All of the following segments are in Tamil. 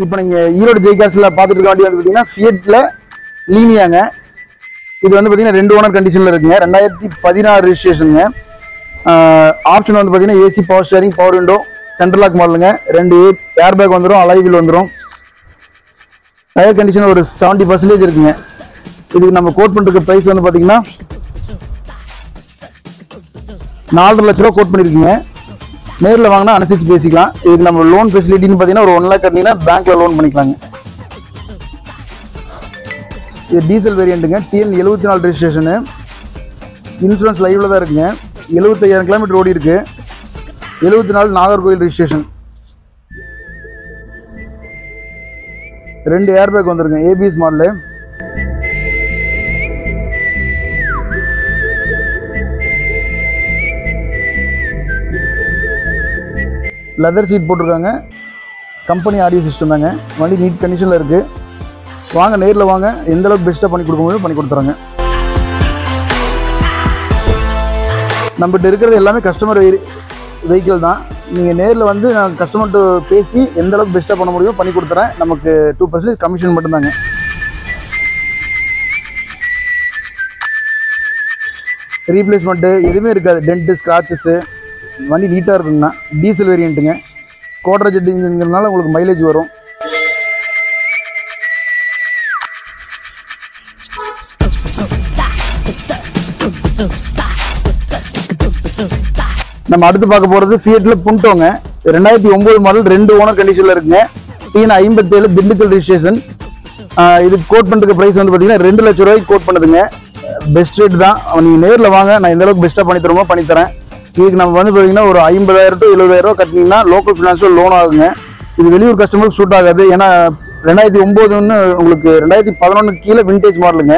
இப்போ நீங்கள் ஈரோடு ஜெய்கார்ஸில் பார்த்துட்டு இருக்க வண்டி வந்து பார்த்தீங்கன்னா ஃபியட்டில் லீனியாங்க. இது வந்து பார்த்தீங்கன்னா 2 ஓனர் கண்டிஷனில் இருக்குங்க. 2016 ரெஜிஸ்ட்ரேஷனுங்க. ஆப்ஷன் வந்து பார்த்தீங்கன்னா AC, power steering, power window, central lock மாடலுங்க. 2 ஏர் பேக் வந்துடும், அலாய் வீல் வந்துடும். டயர் கண்டிஷன் ஒரு 70% இருக்குங்க. இதுக்கு நம்ம கோட் பண்ணுற ப்ரைஸ் வந்து பார்த்தீங்கன்னா 4.5 லட்ச ரூபா கோட் பண்ணியிருக்கீங்க. நேரில் வாங்கினா அனுசரித்து பேசிக்கலாம். இதுக்கு நம்ம லோன் ஃபெசிலிட்டின்னு பார்த்தீங்கன்னா ஒரு 1 லேக் கட்டினீங்கன்னா பேங்க்கில் லோன் பண்ணிக்கலாங்க. இது டீசல் வேரியண்ட்டுங்க. TN 74 registration. இன்சூரன்ஸ் லைவில் தான் இருக்குங்க. 75,000 கிலோமீட்டர் ஓடி இருக்கு. 74 நாகர்கோவில் ரெஜிஸ்ட்ரேஷன். 2 ஏர் பேக் வந்துருங்க. ABS model. லெதர் சீட் போட்டிருக்காங்க. கம்பெனி ஆடியோ சிஸ்டம் தாங்க. வண்டி நீட் கண்டிஷனில் இருக்குது. வாங்க, நேரில் வாங்க. எந்த அளவுக்கு பெஸ்ட்டாக பண்ணி கொடுக்க முடியும் பண்ணி கொடுத்துறாங்க. நம்மகிட்ட இருக்கிறது எல்லாமே கஸ்டமர் வெஹிக்கிள் தான். நீங்கள் நேரில் வந்து நான் கஸ்டமர்கிட்ட பேசி எந்த அளவுக்கு பெஸ்ட்டாக பண்ண முடியும் பண்ணி கொடுத்துறேன். நமக்கு 2% கமிஷன் மட்டும்தாங்க. ரீப்ளேஸ்மெண்ட்டு எதுவுமே இருக்காது. Tent, scratches. வண்டி நீட்டாக இருக்குங்கண்ணா. டீசல் வேரியண்ட்டுங்க. கோட்ரா ஜெட் இன்ஜின்ங்கிறதுனால உங்களுக்கு மைலேஜ் வரும். நம்ம அடுத்து பார்க்க போகிறது ஃபியட்டில் புண்டோங்க. 2009 மாடல், 2 ஓனர் கண்டிஷனில் இருக்குங்க. TN 57 Dindigul registration. இதுக்கு கோட் பண்ணுற ப்ரைஸ் வந்து பார்த்தீங்கன்னா 2 லட்ச ரூபாய்க்கு கோட் பண்ணுதுங்க. பெஸ்ட் ரேட் தான். நீங்கள் நேரில் வாங்க, நான் எந்த அளவுக்கு பெஸ்ட்டாக பண்ணி தருமோ பண்ணித்தரேன். இதுக்கு நம்ம வந்து பார்த்தீங்கன்னா ஒரு 50,000 to 70,000 கட்டினீங்கன்னா லோக்கல் ஃபினான்ஸில் லோன் ஆகுங்க. இது வெளியூர் கஸ்டமருக்கு சூட் ஆகாது. ஏன்னா 2009 உங்களுக்கு 2011 கீழே விண்டேஜ் மாடலுங்க.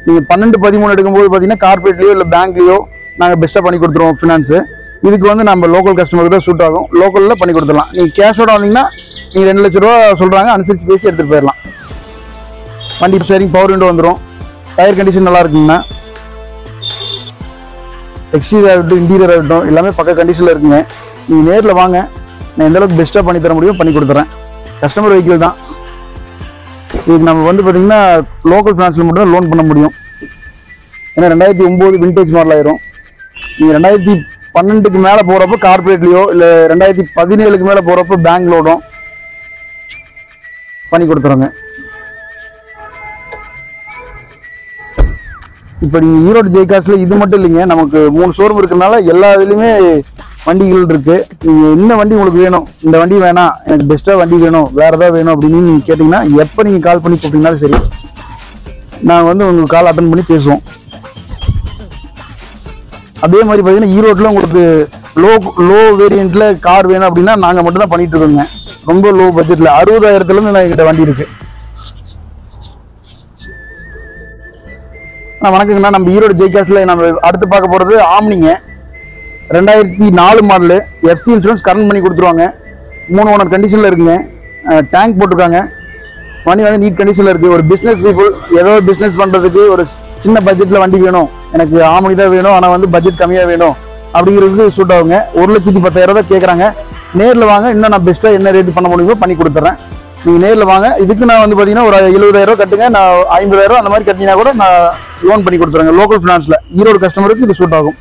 நீங்கள் 12, 13 எடுக்கும்போது பார்த்தீங்கன்னா கார்பரேட்லேயோ இல்லை பேங்க்லேயோ நாங்கள் பெஸ்ட்டாக பண்ணி கொடுத்துருவோம் ஃபினான்ஸு. இதுக்கு வந்து நம்ம லோக்கல் கஸ்டமருக்கு தான் சூட் ஆகும். லோக்கலில் பண்ணி கொடுத்துடலாம். நீங்கள் கேஷோட வந்தீங்கன்னா நீங்கள் 2 லட்ச ரூபா சொல்கிறாங்க, அனுசரித்து பேசி எடுத்துகிட்டு போயிடலாம். வண்டி ஸ்டேரிங், பவர் விண்டோ வந்துடும். டயர் கண்டிஷன் நல்லா இருக்குங்கண்ணா. எக்ஸ்டீரியர் ஆகட்டும், இன்டீரியர் ஆகட்டும் எல்லாமே பக்க கண்டிஷனில் இருக்குங்க. நீங்கள் நேரில் வாங்க, நான் எந்தளவுக்கு பெஸ்ட்டாக பண்ணி தர முடியும் பண்ணி கொடுத்துறேன். கஸ்டமர் வெஹிக்கிள் தான். இதுக்கு நம்ம வந்து பார்த்தீங்கன்னா லோக்கல் ஃபினான்ஸில் மட்டும் தான் லோன் பண்ண முடியும். ஏன்னா 2009 விண்டேஜ் மாடல் ஆயிரும். நீங்கள் 2012க்கு மேலே போகிறப்போ கார்பரேட்லேயோ இல்லை 2017க்கு மேலே போகிறப்போ பேங்க் லோனும் பண்ணி கொடுத்துறோங்க. இப்போ நீங்கள் ஈரோடு ஜெய்கார்ஸில் இது மட்டும் இல்லைங்க, நமக்கு 3 ஷோரூம் இருக்கிறதுனால எல்லா இதுலேயுமே வண்டிகள் இருக்குது. நீங்கள் என்ன வண்டி உங்களுக்கு வேணும், இந்த வண்டி வேணாம், எனக்கு பெஸ்ட்டாக வண்டி வேணும், வேறு ஏதாவது வேணும் அப்படின்னு நீங்கள் கேட்டிங்கன்னா எப்போ நீங்கள் கால் பண்ணி கூப்பிட்டீங்கனாலும் சரி, நாங்கள் வந்து உங்களுக்கு கால் அட்டன் பண்ணி பேசுவோம். அதே மாதிரி பார்த்தீங்கன்னா ஈரோட்டில் உங்களுக்கு லோ வேரியண்ட்டில் கார் வேணும் அப்படின்னா நாங்கள் மட்டும் தான் பண்ணிகிட்டு இருக்கோங்க. ரொம்ப லோ பட்ஜெட்டில் 60,000 எங்கிட்ட வண்டி இருக்குது. வணக்கங்கண்ணா. நம்ம ஈரோடு ஜெய்கார்ஸில் நம்ம அடுத்து பார்க்க போகிறது ஆம்னிங்க. 2004 மாடலு. FC இன்சூரன்ஸ் கரண்ட் பண்ணி கொடுத்துருவாங்க. 3 ஓனர் கண்டிஷனில் இருக்குங்க. டேங்க் போட்டிருக்காங்க. வண்டி வந்து நீட் கண்டிஷனில் இருக்குது. ஒரு பிஸ்னஸ் பீப்புள் ஏதோ பிஸ்னஸ் பண்ணுறதுக்கு ஒரு சின்ன பட்ஜெட்டில் வண்டி வேணும், எனக்கு ஆம்னி தான் வேணும், ஆனால் வந்து பட்ஜெட் கம்மியாக வேணும் அப்படிங்கிறதுக்கு சூட் ஆகுங்க. 1,10,000 தான் கேட்குறாங்க. நேரில் வாங்க, இன்னும் நான் பெஸ்ட்டாக என்ன ரேட் பண்ண முடியுமோ பண்ணி கொடுத்துட்றேன். நீங்கள் நேரில் வாங்க. இதுக்கு நான் வந்து பார்த்தீங்கன்னா ஒரு 70,000 கட்டுங்க, நான் 50,000 அந்த மாதிரி கட்டினா கூட நான் லோன் பண்ணி கொடுத்துருங்க. லோக்கல் ஃபினான்ஸில் ஈரோடு கஸ்டமருக்கு இது சூட் ஆகும்.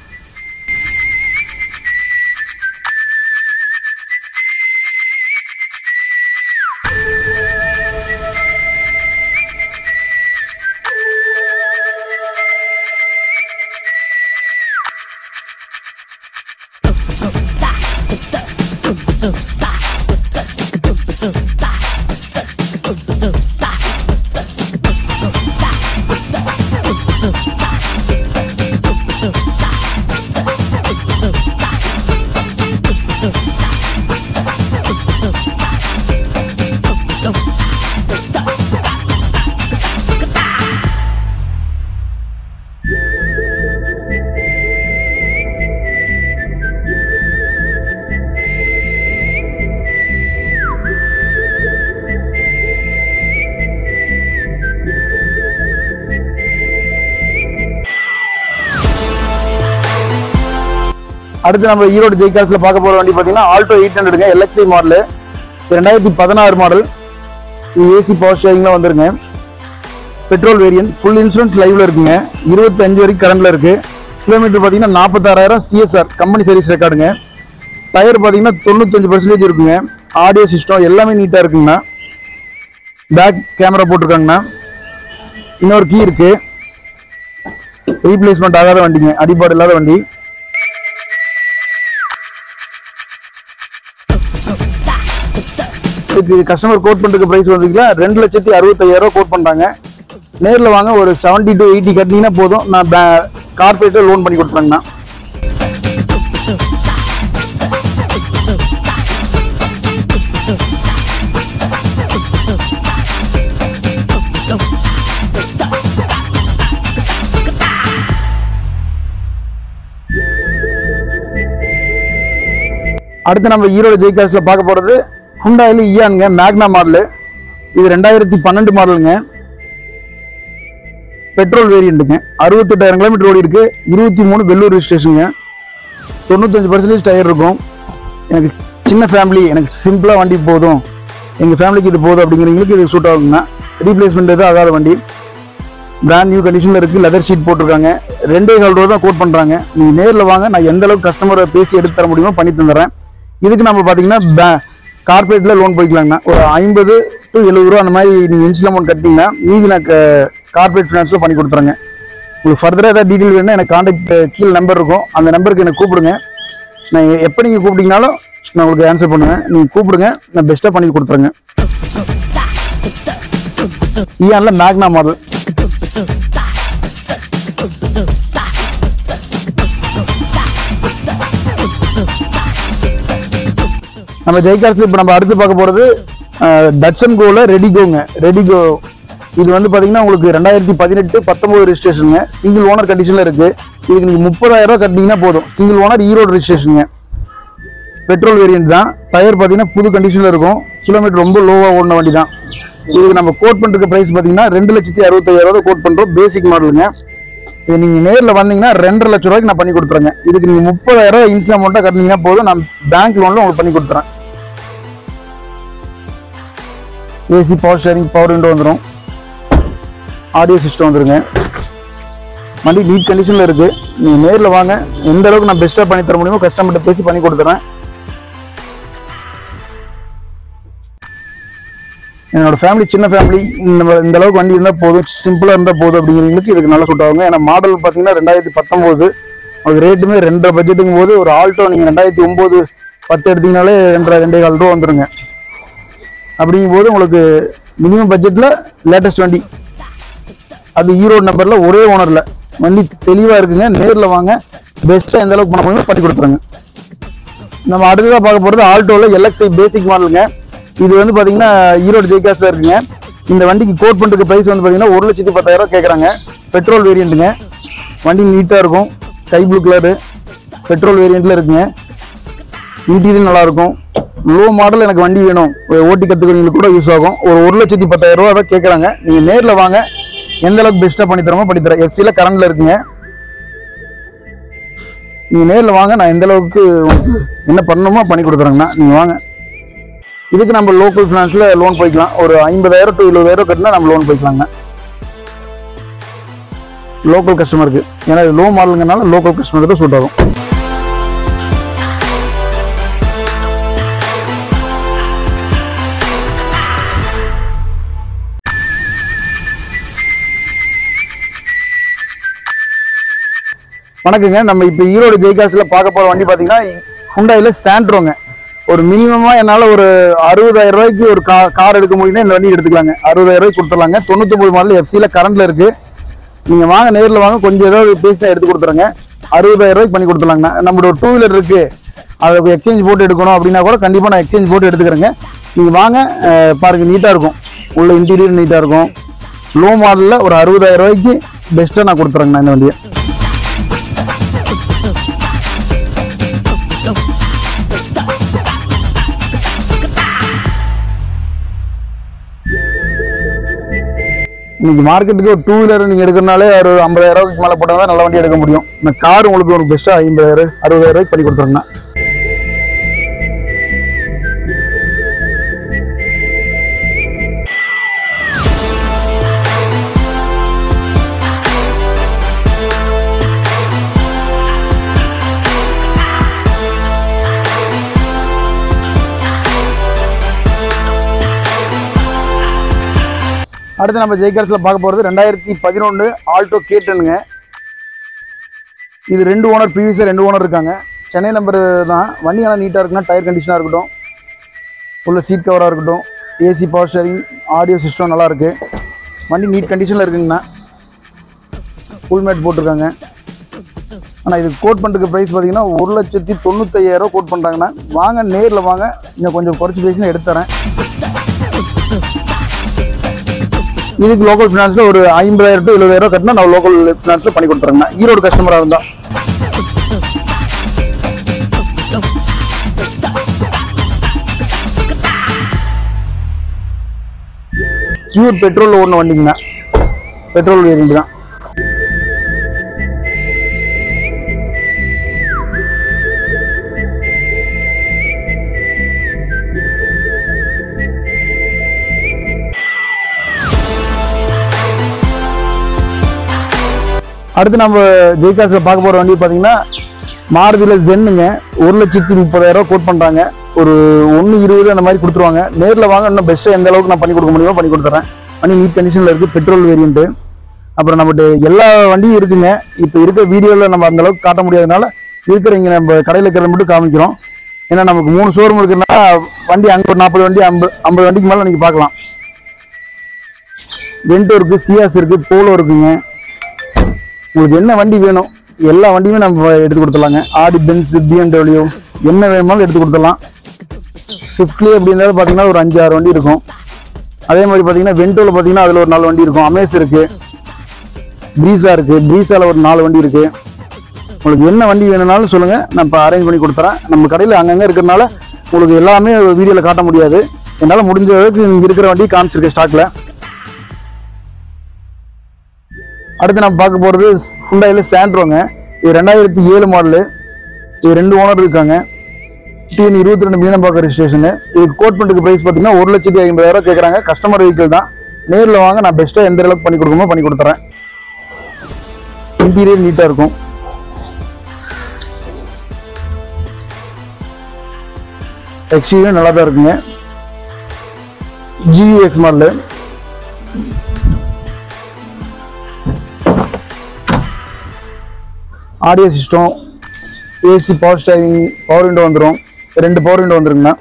அடுத்து நம்ம ஈரோடு ஜெய்கார்ஸில் பார்க்க போகிற வண்டி பார்த்தீங்கன்னா ஆல்டோ 800ங்க. LXI model. 2016 மாடல். இது ஏசி பவர் ஸ்டீரிங்லாம் வந்துருங்க. பெட்ரோல் வேரியன்ட், ஃபுல் இன்சூரன்ஸ் லைவ்ல இருக்குங்க. 25 வரைக்கும் கரண்ட்ல இருக்கு. கிலோமீட்டர் பார்த்தீங்கன்னா 46,000 சிஎஸ்ஆர் கம்பெனி சர்வீஸ் ரெக்கார்டுங்க. டயர் பார்த்தீங்கன்னா 95% இருக்குங்க. ஆடியோ சிஸ்டம் எல்லாமே நீட்டாக இருக்குங்கண்ணா. பேக் கேமரா போட்டிருக்காங்கண்ணா. இன்னொரு கீ இருக்கு. ரீப்ளேஸ்மெண்ட் ஆகாத வண்டிங்க, அடிபாடு இல்லாத வண்டி. கஸ்டமர் கோட் பண்றதுக்கு பிரைஸ் வந்தீங்கன்னா 2,65,000 கோட் பண்றாங்க. நேரில் வாங்க, ஒரு 70 to 80 கட்டினீங்கன்னா போதும். நான் கார்பரேட்டில் லோன் பண்ணி கொடுத்துறேங்கண்ணா. அடுத்து நம்ம ஈரோடு ஜெய்கார்ஸ்ல பார்க்க போறது ஹுண்டாயில இயானுங்க, மேக்னா மாடலு. இது 2012 மாடலுங்க. பெட்ரோல் வேரியண்ட்டுங்க. 68,000 கிலோமீட்டர் ஓடி இருக்கு. 23 வெள்ளூர் ரிஜிஸ்ட்ரேஷனுங்க. 95% டயர் இருக்கும். எனக்கு சின்ன ஃபேமிலி, எனக்கு சிம்பிளாக வண்டி போதும், எங்கள் ஃபேமிலிக்கு இது போதும் அப்படிங்கிறவங்களுக்கு இது சூட் ஆகுங்க. ரீப்ளேஸ்மெண்ட் எதுவும் ஆகாத வண்டி. பிராண்ட் நியூ கண்டிஷனில் இருக்குது. லெதர் ஷீட் போட்டிருக்காங்க. 2,4 ரூபா தான் கோட் பண்ணுறாங்க. நீங்கள் நேரில் வாங்க, நான் எந்த அளவுக்கு கஸ்டமரை பேசி எடுத்து தர முடியுமோ பண்ணி தந்துடுறேன். இதுக்கு நம்ம பார்த்தீங்கன்னா கார்பரேட்டில் லோன் போய்க்கலாங்கண்ணா. ஒரு 50 to 70 ரூபா அந்த மாதிரி நீங்கள் இன்ஸ்டால் அமௌண்ட் கட்டிங்கன்னா மீதி நான் கார்பரேட் ஃபினான்ஸில் பண்ணி கொடுத்துறேங்க. உங்களுக்கு ஃபர்தராக ஏதாவது டீட்டெயில் வேணும்னா எனக்கு கான்டாக்ட் கீழே நம்பர் இருக்கும், அந்த நம்பருக்கு எனக்கு கூப்பிடுங்க. நான் எப்போ நீங்கள் கூப்பிட்டீங்கனாலும் நான் உங்களுக்கு ஆன்சர் பண்ணுவேன். நீங்கள் கூப்பிடுங்க, நான் பெஸ்ட்டாக பண்ணி கொடுத்துறேங்க. இயான்ல மேக்னா மாடல். நம்ம ஜெய்கார்ஸ்ல இப்போ நம்ம அடுத்து பார்க்க போகிறது டட்சன் கோல ரெடிகோங்க. ரெடிகோ இது வந்து பார்த்தீங்கன்னா உங்களுக்கு 2018-19 ரெஜிஸ்ட்ரேஷனுங்க. சிங்கிள் ஓனர் கண்டிஷனில் இருக்குது. இதுக்கு நீங்கள் 30,000 ரூபா கட்டினீங்கன்னா போதும். சிங்கிள் ஓனர், ஈரோடு ரெஜிஸ்ட்ரேஷனுங்க. பெட்ரோல் வேரியன்ட் தான். டயர் பார்த்தீங்கன்னா புது கண்டிஷனில் இருக்கும். கிலோமீட்டர் ரொம்ப லோவாக ஓடின வண்டி தான். இதுக்கு நம்ம கோட் பண்ணுற ப்ரைஸ் பார்த்தீங்கன்னா 2,65,000 கோட் பண்ணுறோம். பேசிக் மாடலுங்க. இது நீங்கள் நேரில் வந்தீங்கன்னா 2.5 லட்ச ரூபாய்க்கு நான் பண்ணி கொடுத்துறேங்க. இதுக்கு நீங்கள் 30,000 ரூபா இன்ஸ்டால் அமௌண்ட்டாக கட்டினீங்கன்னா போதும். நான் பேங்க் லோனில் உங்களுக்கு பண்ணி கொடுத்துறேன். AC power steering, power window வந்துடும். ஆடியோ சிஸ்டம் வந்துருங்க. வண்டி நீட் கண்டிஷனில் இருக்குது. நீங்கள் நேரில் வாங்க, எந்த அளவுக்கு நான் பெஸ்ட்டாக பண்ணி தர முடியுமோ கஸ்டமர்கிட்ட பேசி பண்ணி கொடுத்துறேன். என்னோட ஃபேமிலி சின்ன ஃபேமிலி, இந்த அளவுக்கு வண்டி இருந்தால் போதும், சிம்பிளாக இருந்தால் போதும் அப்படிங்கிறவங்களுக்கு இதுக்கு நல்லா சூட் ஆகுங்க. ஏன்னா மாடல் பார்த்தீங்கன்னா 2019, அதுக்கு ரேட்டுமே 2.5 பட்ஜெட்டுங்கும் போது ஒரு ஆல்டோ நீங்கள் 2009-10 எடுத்தீங்கனாலே 2.5-2.25 ரூபா வந்துடுங்க. அப்படிங்கும்போது உங்களுக்கு மினிமம் பட்ஜெட்டில் லேட்டஸ்ட் வண்டி, அது ஈரோடு நம்பரில் ஒரே ஓனரில் வண்டி தெளிவாக இருக்குங்க. நேரில் வாங்க, பெஸ்ட்டாக எந்த அளவுக்கு பண்ண முடியுமோ பண்ணி கொடுத்துருங்க. நம்ம அடுத்ததாக பார்க்க போகிறது ஆல்டோவில் LXi பேசிக் மாடலுங்க. இது வந்து பார்த்தீங்கன்னா ஈரோடு ஜெய்கார்ஸில் இருக்குங்க. இந்த வண்டிக்கு கோட் பண்ணுறதுக்கு ப்ரைஸ் வந்து பார்த்தீங்கன்னா 1,10,000 ரூபா கேட்குறாங்க. பெட்ரோல் வேரியண்ட்டுங்க. வண்டி நீட்டாக இருக்கும். ஸ்கை ப்ளூ கலரு பெட்ரோல் வேரியண்ட்டில் இருக்குங்க. இன்டீரியர் நல்லாயிருக்கும். லோ மாடல் எனக்கு வண்டி வேணும், ஓட்டி கற்றுக்கிறவங்களுக்கு கூட யூஸ் ஆகும். ஒரு 1,10,000 ரூபா தான் கேட்குறாங்க. நீங்கள் நேரில் வாங்க, எந்த அளவுக்கு பெஸ்ட்டாக பண்ணி தரமோ பண்ணி தரேன். எஃப்சியில் கரண்டில் இருக்குங்க. நீங்கள் நேரில் வாங்க, நான் எந்த அளவுக்கு என்ன பண்ணணுமோ பண்ணி கொடுத்துறேங்கண்ணா. நீங்கள் வாங்க. இதுக்கு நம்ம லோக்கல் ஃபினான்ஸில் லோன் போய்க்கலாம். ஒரு 50,000 to 70,000 கட்டினா நம்ம லோன் போய்க்கலாங்க லோக்கல் கஸ்டமருக்கு. ஏன்னா இது லோ மாடலுங்கனால லோக்கல் கஸ்டமருக்கு தான் சூட் ஆகும். வணக்கங்க. நம்ம இப்போ ஈரோடு ஜெய்கார்ஸில் பார்க்க போகிற வண்டி பார்த்தீங்கன்னா ஹுண்டாயில சாண்ட்ரோங்க. ஒரு மினிமமாக என்னால் ஒரு 60,000 ரூபாய்க்கு ஒரு கார் எடுக்க முடியும்னா இந்த வண்டி எடுத்துக்கலாங்க. 60,000 ரூபாய்க்கு கொடுத்துடலாங்க. 99 மாடல் எஃப்சியில் கரண்டில் இருக்குது. நீங்கள் வாங்க, நேரில் வாங்க, கொஞ்சம் ஏதாவது பேசி எடுத்து கொடுத்துருங்க. 60,000 ரூபாய்க்கு பண்ணி கொடுத்துலாங்கண்ணா. நம்மளோட 2 வீலர் இருக்குது, அதை எக்ஸ்சேஞ்ச் போட்டு எடுக்கணும் அப்படின்னா கூட கண்டிப்பாக நான் எக்ஸ்சேஞ்ச் போட்டு எடுத்துக்கிறேங்க. நீங்கள் வாங்க, பாருங்கள், நீட்டாக இருக்கும். உள்ள இன்டீரியர் நீட்டாக இருக்கும். லோ மாடலில் ஒரு 60,000 ரூபாய்க்கு பெஸ்ட்டாக நான் கொடுத்துறேங்கண்ணா இந்த வண்டியை. இன்னைக்கு மார்க்கெட்டுக்கு ஒரு 2 வீலர் நீங்கள் எடுக்கிறனாலே ஒரு 50,000 ரூபாய்க்கு மேலே போட்டால் தான் நல்ல வண்டி எடுக்க முடியும். இந்த கார் உங்களுக்கு ஒரு பெஸ்ட்டாக 50,000 60,000 ரூபாய்க்கு பண்ணி கொடுத்துருங்கண்ணா. அடுத்து நம்ம ஜெய்கார்ஸில் பார்க்க போகிறது 2011 ஆல்டோ K10ங்க. இது 2 ஓனர், ப்ரீவியஸாக 2 ஓனர் இருக்காங்க. சென்னை நம்பர் தான். வண்டி நல்லா நீட்டாக இருக்குன்னா, டயர் கண்டிஷனாக இருக்கட்டும், உள்ள சீட் கவராக இருக்கட்டும், AC, power steering, audio system நல்லாயிருக்கு. வண்டி நீட் கண்டிஷனில் இருக்குங்கண்ணா. ஃபுல் மேட் போட்டிருக்காங்க. ஆனால் இது கோட் பண்ணுறதுக்கு ப்ரைஸ் பார்த்தீங்கன்னா 1,95,000 கோட் பண்ணுறாங்கண்ணா. வாங்க, நேரில் வாங்க, இன்னும் கொஞ்சம் குறைச்சி பேசி எடுத்து தரேன். இதுக்கு லோக்கல் ஃபினான்ஸில் ஒரு 50,000 to 70,000 கட்டினா நான் லோக்கல் ஃபினான்ஸில் பண்ணி கொடுத்துறேங்கண்ணா. ஈரோடு கஸ்டமராக இருந்தால். பியூர் பெட்ரோலில் ஓடின வண்டிங்கண்ணா. பெட்ரோல் வேரியண்ட் தான். அடுத்து நம்ம ஜெய்கார்ஸில் பார்க்க போகிற வண்டி பார்த்தீங்கன்னா மாருதியில் ஜென்னுங்க. 1,30,000 கோட் பண்ணுறாங்க. ஒரு 1,20,000 அந்த மாதிரி கொடுத்துருவாங்க. நேரில் வாங்க, இன்னும் பெஸ்ட்டாக எந்த அளவுக்கு நான் பண்ணி கொடுக்க முடியுமோ பண்ணி கொடுத்துறேன். வண்டி நீட் கண்டிஷனில் இருக்குது. Petrol variant. அப்புறம் நம்மகிட்ட எல்லா வண்டியும் இருக்குங்க. இப்போ இருக்க வீடியோவில் நம்ம அந்தளவுக்கு காட்ட முடியாதனால இருக்கிறவங்க நம்ம கடையில் இருக்கிறத மட்டும் காமிக்கிறோம். ஏன்னா நமக்கு 3 ஷோரூம் இருக்குதுன்னா வண்டி அங்கே ஒரு 40 வண்டி, 50 வண்டிக்கு மேலே நீங்கள் பார்க்கலாம். வென்டோ இருக்குது, சியாஸ் இருக்குது, போலோ இருக்குங்க. உங்களுக்கு என்ன வண்டி வேணும், எல்லா வண்டியுமே நம்ம எடுத்து கொடுத்துடலாங்க. ஆடி, பென்ஸ், BMW என்ன வேணுமாலும் எடுத்து கொடுத்துடலாம். ஸ்விஃப்ட்லேயே எப்படி இருந்தாலும் பார்த்தீங்கன்னா ஒரு 5-6 வண்டி இருக்கும். அதே மாதிரி பார்த்தீங்கன்னா வென்டோவில் பார்த்தீங்கன்னா அதில் ஒரு 4 வண்டி இருக்கும். அமேஸ் இருக்குது, ப்ரீஸா இருக்குது, ப்ரீஸாவில் ஒரு 4 வண்டி இருக்குது. உங்களுக்கு என்ன வண்டி வேணும்னாலும் சொல்லுங்கள், நான் இப்போ அரேஞ்ச் பண்ணி கொடுத்துறேன். நம்ம கடையில் அங்கங்கே இருக்கிறனால உங்களுக்கு எல்லாமே வீடியோவில் காட்ட முடியாது. என்னால் முடிஞ்ச அளவுக்கு இங்கே இருக்கிற வண்டி காமிச்சிருக்கேன் ஸ்டாக்கில். அடுத்து நம்ம பார்க்க போகிறது ஹுண்டாயில் சாண்ட்ரோங்க. இது 2007 மாடலு. இது 2 ஓனர் இருக்காங்க. TN 22 Meenambakkam registration. இதுக்கு கோட் பண்ணுறதுக்கு ப்ரைஸ் பார்த்தீங்கன்னா 1,50,000 கேட்குறாங்க. கஸ்டமர் வெஹிக்கிள் தான். நேரில் வாங்க, நான் பெஸ்ட்டாக எந்த அளவுக்கு பண்ணி கொடுக்குமோ பண்ணி கொடுத்துறேன். இன்டீரியர் நீட்டாக இருக்கும். எக்ஸ்டீரியர் நல்லா தான் இருக்குங்க. GUX model. Audio system, AC, power steering, power window வந்துடும். 2 பவர் விண்டோ வந்துருங்கண்ணா.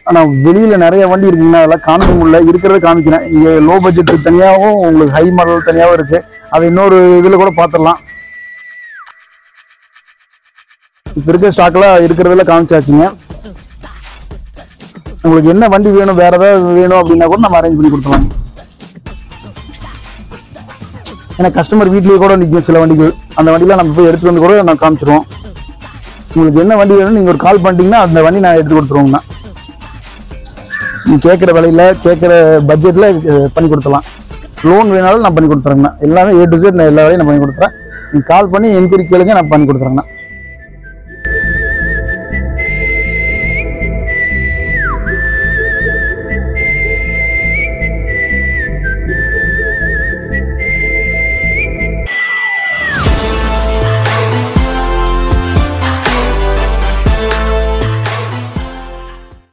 ஆனால் வெளியில் நிறைய வண்டி இருக்குங்கண்ணா, அதெல்லாம் காமிக்க முடியல. இருக்கிறத காமிக்கிறேன். இங்கே லோ பட்ஜெட்டுக்கு தனியாகவும் உங்களுக்கு ஹை மாடல் தனியாகவும் இருக்குது. அது இன்னொரு இதில் கூட பார்த்துடலாம். இப்போ இருக்க ஸ்டாக்கில் இருக்கிறதுல காமிச்சாச்சுங்க. உங்களுக்கு என்ன வண்டி வேணும், வேறு ஏதாவது வேணும் அப்படின்னா கூட நம்ம அரேஞ்ச் பண்ணி கொடுத்துருவாங்க. ஏன்னா கஸ்டமர் வீட்லேயே கூட நிற்கும் சில வண்டிகள். அந்த வண்டியெலாம் நம்ம போய் எடுத்துகிட்டு வந்து கூட நான் காமிச்சிருவோம். உங்களுக்கு என்ன வண்டி வேணும்னு நீங்கள் ஒரு கால் பண்ணிட்டீங்கன்னா அந்த வண்டி நான் எடுத்து கொடுத்துருவோங்கண்ணா. நீங்கள் கேட்குற விலையில், கேட்குற பட்ஜெட்டில் பண்ணி கொடுத்துடலாம். லோன் வேணாலும் நான் பண்ணி கொடுத்துறேங்கண்ணா. எல்லாமே A to Z நான் எல்லா வேலையும் நான் பண்ணி கொடுத்துறேன். நீங்கள் கால் பண்ணி என்கொயரி கேளுங்க, நான் பண்ணி கொடுத்துறேங்கண்ணா.